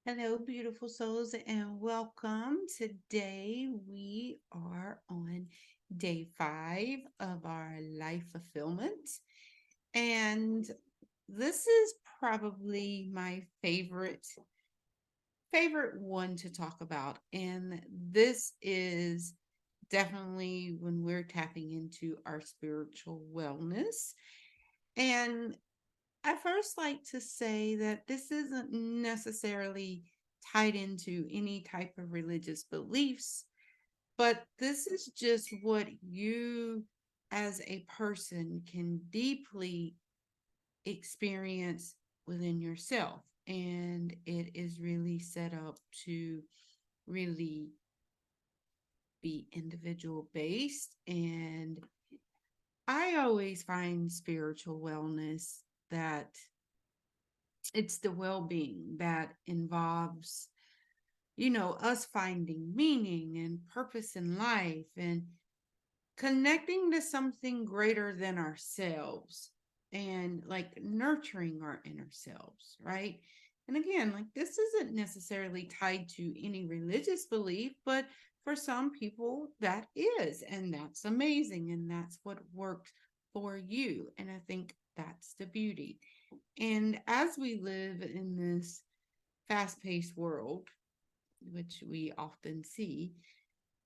Hello, beautiful souls, and welcome. Today we are on day 5 of our life fulfillment. And this is probably my favorite one to talk about. And this is definitely when we're tapping into our spiritual wellness. And I first like to say that this isn't necessarily tied into any type of religious beliefs, but this is just what you as a person can deeply experience within yourself. And it is really set up to really be individual based. And I always find spiritual wellness that it's the well-being that involves us finding meaning and purpose in life and connecting to something greater than ourselves and like nurturing our inner selves, right? And again, like this isn't necessarily tied to any religious belief, but for some people that is, and that's amazing, and that's what works for you. And I think that's the beauty. And as we live in this fast paced world, which we often see,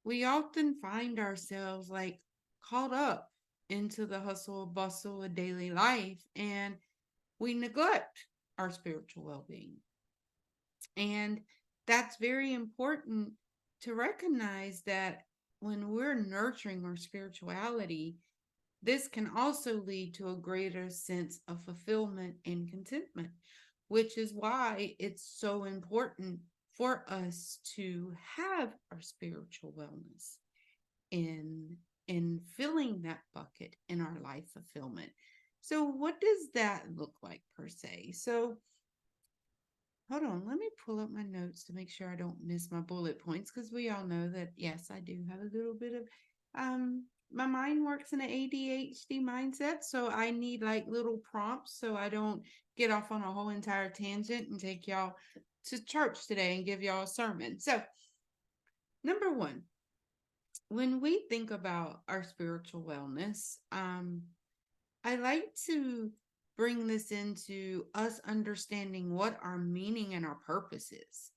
we often find ourselves like caught up into the hustle and bustle of daily life, and we neglect our spiritual well being. And that's very important to recognize that when we're nurturing our spirituality, this can also lead to a greater sense of fulfillment and contentment, which is why it's so important for us to have our spiritual wellness in filling that bucket in our life fulfillment. So what does that look like per se? So hold on, let me pull up my notes to make sure I don't miss my bullet points, because we all know that yes, I do have a little bit of my mind works in an ADHD mindset, so I need like little prompts so I don't get off on a whole entire tangent and take y'all to church today and give y'all a sermon. So, number one, when we think about our spiritual wellness, I like to bring this into us understanding what our meaning and our purpose is.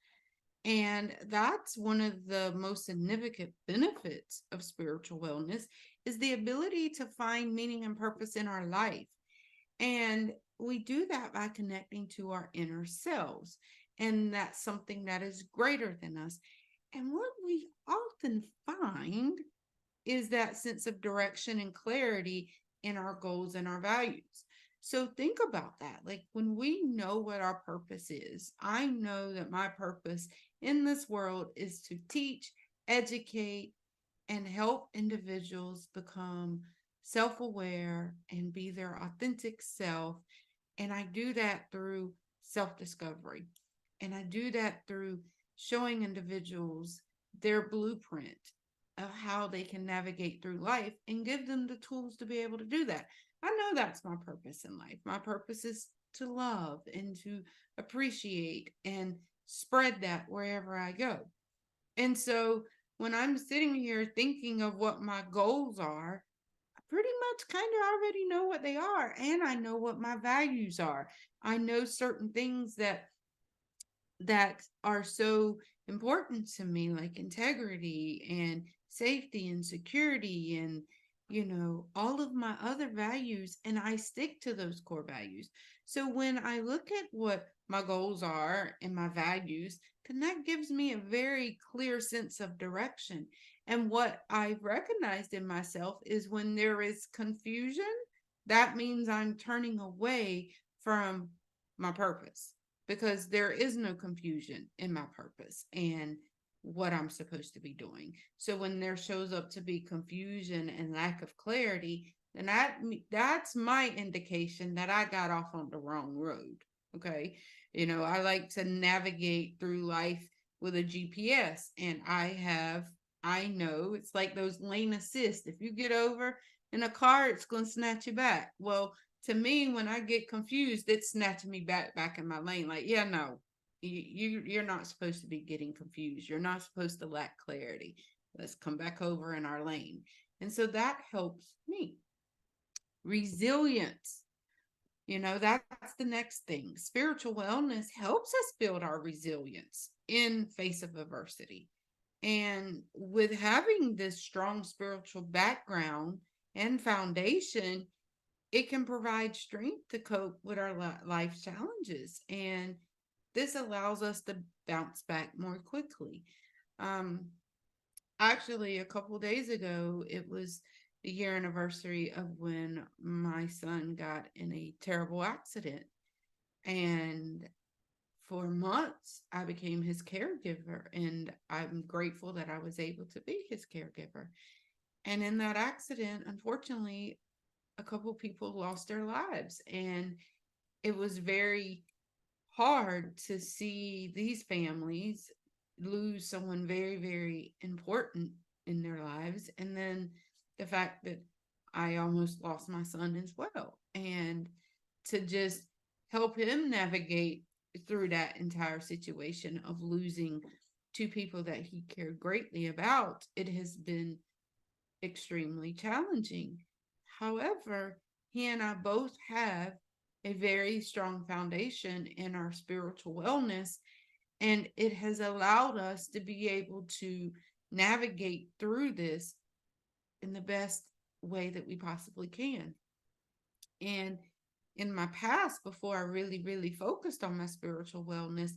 And that's one of the most significant benefits of spiritual wellness is the ability to find meaning and purpose in our life. And we do that by connecting to our inner selves. And that's something that is greater than us. And what we often find is that sense of direction and clarity in our goals and our values. So think about that. Like when we know what our purpose is, I know that my purpose in this world is to teach, educate, and help individuals become self aware and be their authentic self. And I do that through self discovery. And I do that through showing individuals their blueprint of how they can navigate through life and give them the tools to be able to do that. I know that's my purpose in life. My purpose is to love and to appreciate and spread that wherever I go. And so when I'm sitting here thinking of what my goals are, I pretty much kind of already know what they are. And I know what my values are. I know certain things that are so important to me, like integrity and safety and security and all of my other values, and I stick to those core values. So when I look at what my goals are and my values, then that gives me a very clear sense of direction. And what I've recognized in myself is when there is confusion, that means I'm turning away from my purpose, because there is no confusion in my purpose and what I'm supposed to be doing. So when there shows up to be confusion and lack of clarity, then that's my indication that I got off on the wrong road. Okay. I like to navigate through life with a GPS, and I know it's like those lane assist. If you get over in a car, it's going to snatch you back. Well, to me, when I get confused, it's snatching me back in my lane. Like, yeah, no, You're not supposed to be getting confused. You're not supposed to lack clarity. Let's come back over in our lane. And so that helps me. Resilience. That's the next thing. Spiritual wellness helps us build our resilience in face of adversity. And with having this strong spiritual background and foundation, it can provide strength to cope with our life challenges. And this allows us to bounce back more quickly. Um, Actually, a couple days ago, it was the year anniversary of when my son got in a terrible accident. And for months, I became his caregiver, and I'm grateful that I was able to be his caregiver. And in that accident, unfortunately, a couple people lost their lives, and it was very hard to see these families lose someone very, very important in their lives. And then the fact that I almost lost my son as well. And to just help him navigate through that entire situation of losing two people that he cared greatly about, it has been extremely challenging. However, he and I both have a very strong foundation in our spiritual wellness, and it has allowed us to be able to navigate through this in the best way that we possibly can. And in my past, before I really, really focused on my spiritual wellness,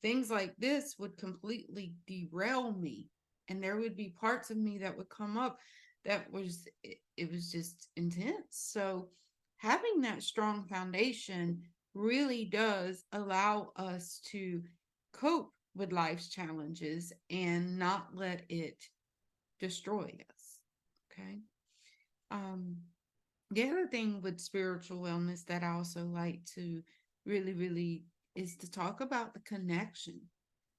things like this would completely derail me. And there would be parts of me that would come up that it was just intense. So having that strong foundation really does allow us to cope with life's challenges and not let it destroy us. Okay. Um, the other thing with spiritual wellness that I also like to really, really is to talk about the connection.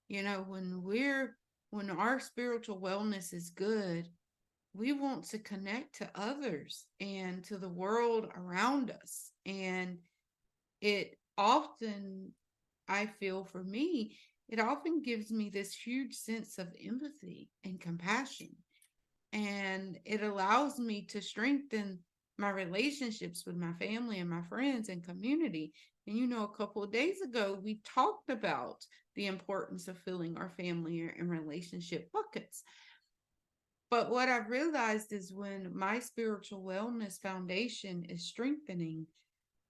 When our spiritual wellness is good, we want to connect to others and to the world around us. And it often, I feel for me, it often gives me this huge sense of empathy and compassion. And it allows me to strengthen my relationships with my family and my friends and community. And a couple of days ago, we talked about the importance of filling our family and relationship buckets. But what I've realized is when my spiritual wellness foundation is strengthening,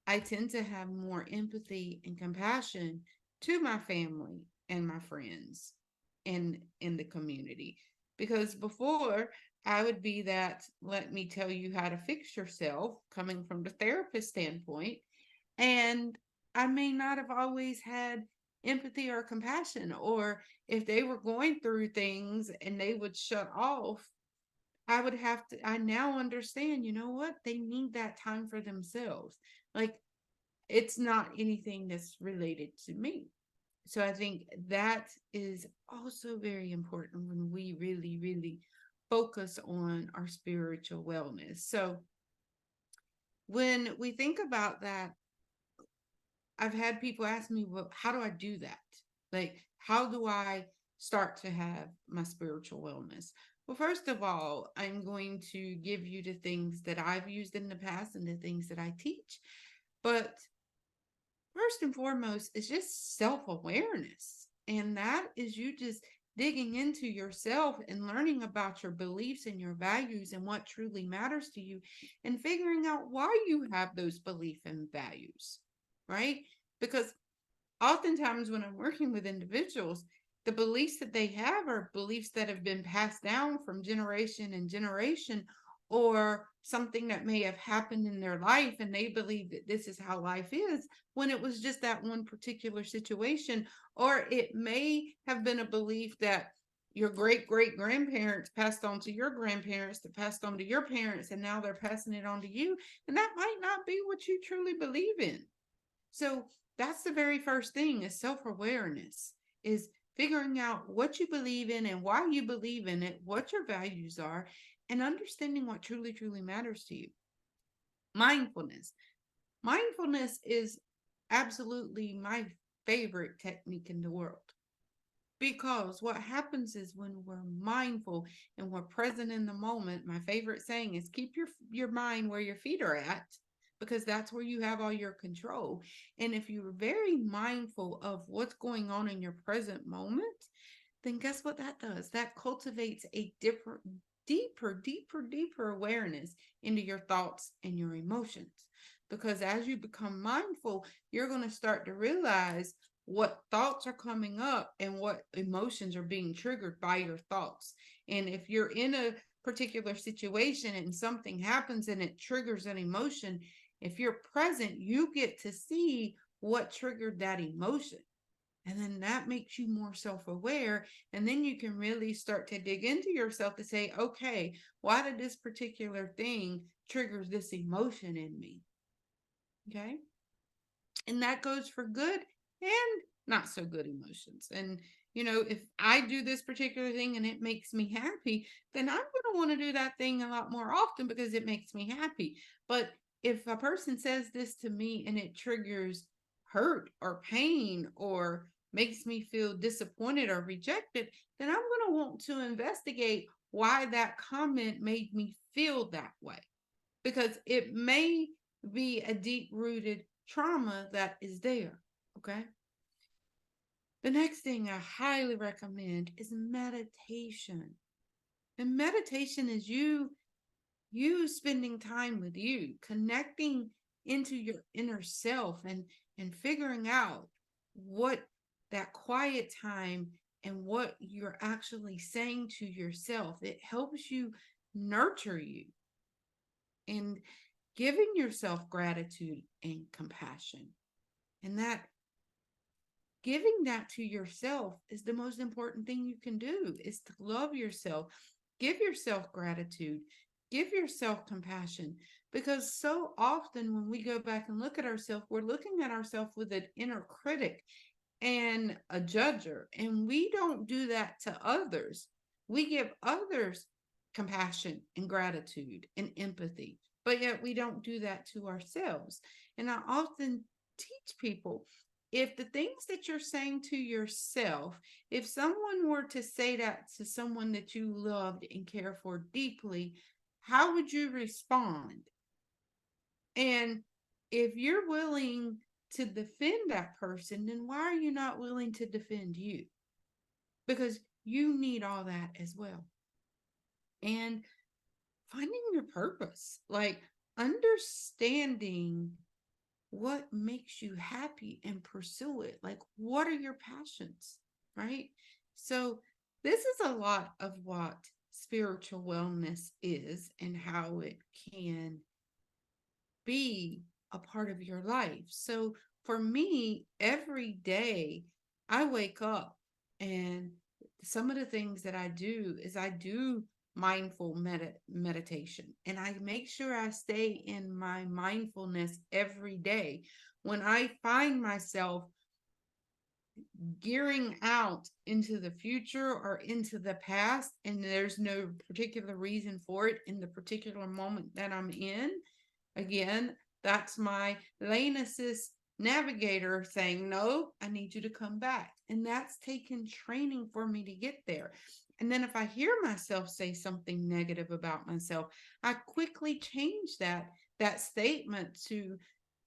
I tend to have more empathy and compassion to my family and my friends in the community. Because before, I would be that, let me tell you how to fix yourself, coming from the therapist standpoint. And I may not have always had empathy or compassion, or if they were going through things and they would shut off, I now understand, you know what? They need that time for themselves. Like, it's not anything that's related to me. So I think that is also very important when we really, really focus on our spiritual wellness. So when we think about that, I've had people ask me, well, how do I do that? Like, how do I start to have my spiritual wellness? Well, first of all, I'm going to give you the things that I've used in the past and the things that I teach. But first and foremost, it's just self-awareness. And that is you just digging into yourself and learning about your beliefs and your values and what truly matters to you and figuring out why you have those beliefs and values, right? Because oftentimes when I'm working with individuals, the beliefs that they have are beliefs that have been passed down from generation and generation, or something that may have happened in their life and they believe that this is how life is when it was just that one particular situation. Or it may have been a belief that your great great grandparents passed on to your grandparents, that passed on to your parents, and now they're passing it on to you, and that might not be what you truly believe in. So that's the very first thing, is self-awareness, is figuring out what you believe in and why you believe in it, what your values are, and understanding what truly, truly matters to you. Mindfulness. Mindfulness is absolutely my favorite technique in the world. Because what happens is when we're mindful and we're present in the moment, my favorite saying is keep your mind where your feet are at, because that's where you have all your control. And if you're very mindful of what's going on in your present moment, then guess what that does? That cultivates a different, deeper awareness into your thoughts and your emotions. Because as you become mindful, you're going to start to realize what thoughts are coming up and what emotions are being triggered by your thoughts. And if you're in a particular situation and something happens and it triggers an emotion, if you're present, you get to see what triggered that emotion. And then that makes you more self-aware. And then you can really start to dig into yourself to say, okay, why did this particular thing trigger this emotion in me? Okay. And that goes for good and not so good emotions. And, if I do this particular thing and it makes me happy, then I'm going to want to do that thing a lot more often because it makes me happy. But if a person says this to me and it triggers hurt or pain or makes me feel disappointed or rejected, then I'm going to want to investigate why that comment made me feel that way. Because it may be a deep-rooted trauma that is there, okay? The next thing I highly recommend is meditation. And meditation is you spending time with you, connecting into your inner self and figuring out what that quiet time and what you're actually saying to yourself. It helps you nurture you and giving yourself gratitude and compassion. And that giving that to yourself is the most important thing you can do, is to love yourself, give yourself gratitude, give yourself compassion. Because so often when we go back and look at ourselves, we're looking at ourselves with an inner critic and a judger, and we don't do that to others. We give others compassion and gratitude and empathy, but yet we don't do that to ourselves. And I often teach people, if the things that you're saying to yourself, if someone were to say that to someone that you loved and care for deeply, how would you respond? And if you're willing to defend that person, then why are you not willing to defend you? Because you need all that as well. And finding your purpose, like understanding what makes you happy and pursue it. Like, what are your passions, right? So this is a lot of what spiritual wellness is and how it can be a part of your life. So for me, every day I wake up, and some of the things that I do is I do mindful meditation, and I make sure I stay in my mindfulness every day. When I find myself gearing out into the future or into the past, and there's no particular reason for it in the particular moment that I'm in, again, that's my lane assist navigator saying, no, I need you to come back. And that's taken training for me to get there. And then if I hear myself say something negative about myself, I quickly change that statement to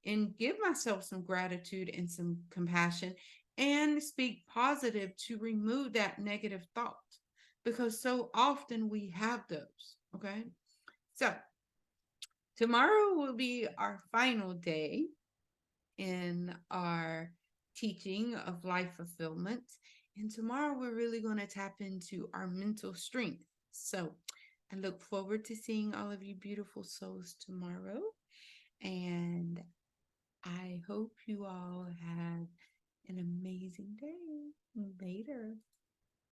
and give myself some gratitude and some compassion and speak positive to remove that negative thought, because so often we have those. Okay. So tomorrow will be our final day in our teaching of life fulfillment. And tomorrow we're really going to tap into our mental strength. So I look forward to seeing all of you beautiful souls tomorrow. And I hope you all have an amazing day. Later.